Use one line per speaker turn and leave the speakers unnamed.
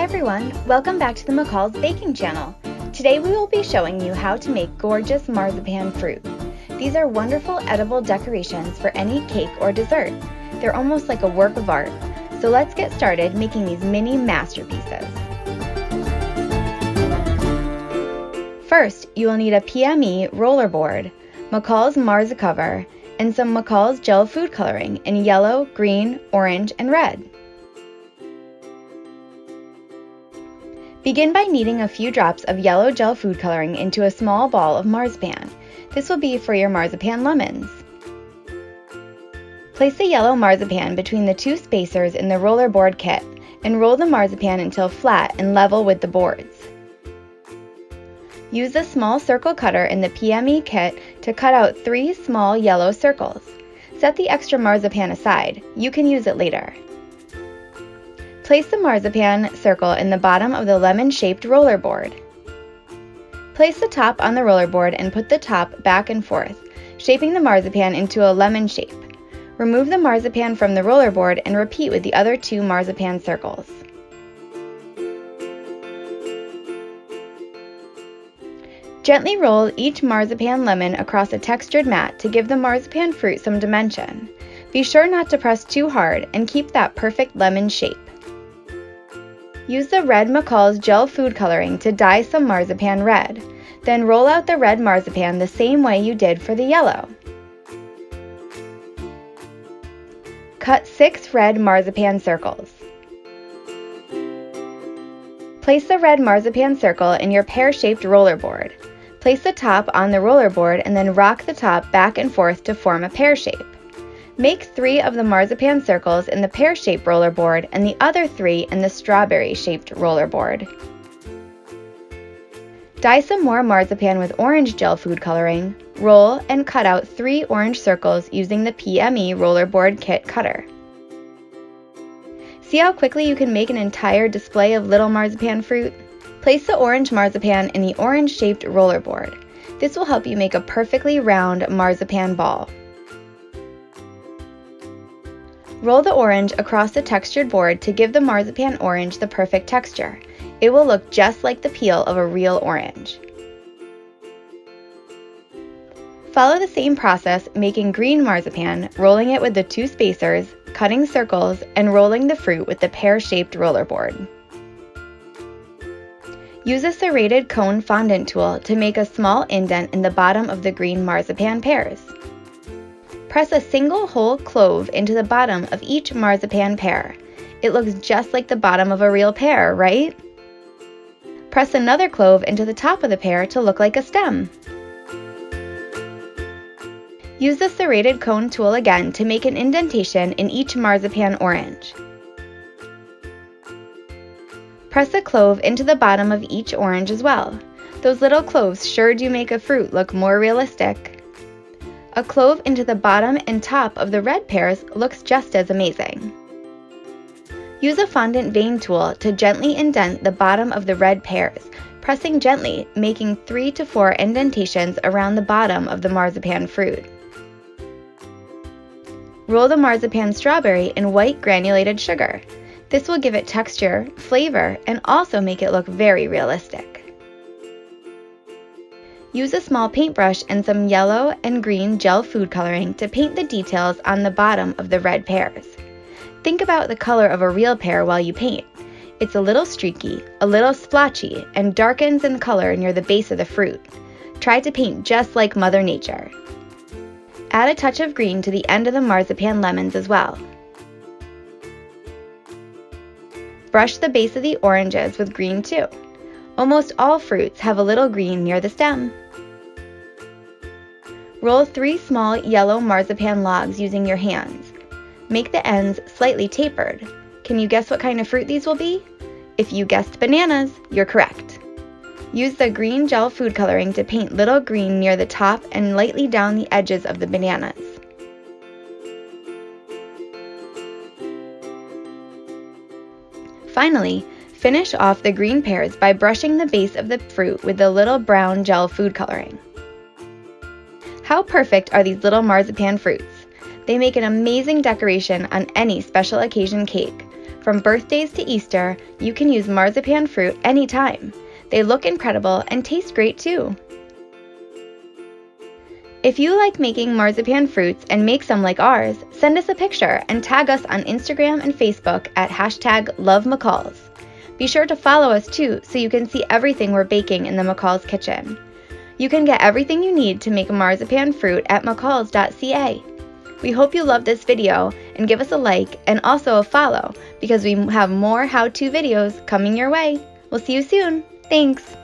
everyone, welcome back to the McCall's Baking Channel. Today we will be showing you how to make gorgeous marzipan fruit. These are wonderful edible decorations for any cake or dessert. They're almost like a work of art. So let's get started making these mini masterpieces. First, you will need a PME roller board, McCall's Marzicover, and some McCall's gel food coloring in yellow, green, orange, and red. Begin by kneading a few drops of yellow gel food coloring into a small ball of marzipan. This will be for your marzipan lemons. Place the yellow marzipan between the two spacers in the roller board kit and roll the marzipan until flat and level with the boards. Use the small circle cutter in the PME kit to cut out 3 small yellow circles. Set the extra marzipan aside. You can use it later. Place the marzipan circle in the bottom of the lemon-shaped roller board. Place the top on the roller board and put the top back and forth, shaping the marzipan into a lemon shape. Remove the marzipan from the roller board and repeat with the other 2 marzipan circles. Gently roll each marzipan lemon across a textured mat to give the marzipan fruit some dimension. Be sure not to press too hard and keep that perfect lemon shape. Use the red McCall's gel food coloring to dye some marzipan red. Then roll out the red marzipan the same way you did for the yellow. Cut 6 red marzipan circles. Place the red marzipan circle in your pear-shaped roller board. Place the top on the roller board and then rock the top back and forth to form a pear shape. Make 3 of the marzipan circles in the pear-shaped roller board and the other 3 in the strawberry-shaped roller board. Dye some more marzipan with orange gel food coloring. Roll and cut out 3 orange circles using the PME roller board kit cutter. See how quickly you can make an entire display of little marzipan fruit? Place the orange marzipan in the orange-shaped roller board. This will help you make a perfectly round marzipan ball. Roll the orange across the textured board to give the marzipan orange the perfect texture. It will look just like the peel of a real orange. Follow the same process making green marzipan, rolling it with the 2 spacers, cutting circles, and rolling the fruit with the pear-shaped roller board. Use a serrated cone fondant tool to make a small indent in the bottom of the green marzipan pears. Press a single whole clove into the bottom of each marzipan pear. It looks just like the bottom of a real pear, right? Press another clove into the top of the pear to look like a stem. Use the serrated cone tool again to make an indentation in each marzipan orange. Press a clove into the bottom of each orange as well. Those little cloves sure do make a fruit look more realistic. A clove into the bottom and top of the red pears looks just as amazing. Use a fondant vein tool to gently indent the bottom of the red pears, pressing gently, making 3 to 4 indentations around the bottom of the marzipan fruit. Roll the marzipan strawberry in white granulated sugar. This will give it texture, flavor, and also make it look very realistic. Use a small paintbrush and some yellow and green gel food coloring to paint the details on the bottom of the red pears. Think about the color of a real pear while you paint. It's a little streaky, a little splotchy, and darkens in color near the base of the fruit. Try to paint just like Mother Nature. Add a touch of green to the end of the marzipan lemons as well. Brush the base of the oranges with green too. Almost all fruits have a little green near the stem. Roll 3 small yellow marzipan logs using your hands. Make the ends slightly tapered. Can you guess what kind of fruit these will be? If you guessed bananas, you're correct. Use the green gel food coloring to paint little green near the top and lightly down the edges of the bananas. Finally, finish off the green pears by brushing the base of the fruit with the little brown gel food coloring. How perfect are these little marzipan fruits? They make an amazing decoration on any special occasion cake. From birthdays to Easter, you can use marzipan fruit anytime. They look incredible and taste great too. If you like making marzipan fruits and make some like ours, send us a picture and tag us on Instagram and Facebook at #LoveMcCalls. Be sure to follow us too so you can see everything we're baking in the McCall's kitchen. You can get everything you need to make marzipan fruit at mccalls.ca. We hope you love this video and give us a like and also a follow because we have more how-to videos coming your way. We'll see you soon. Thanks!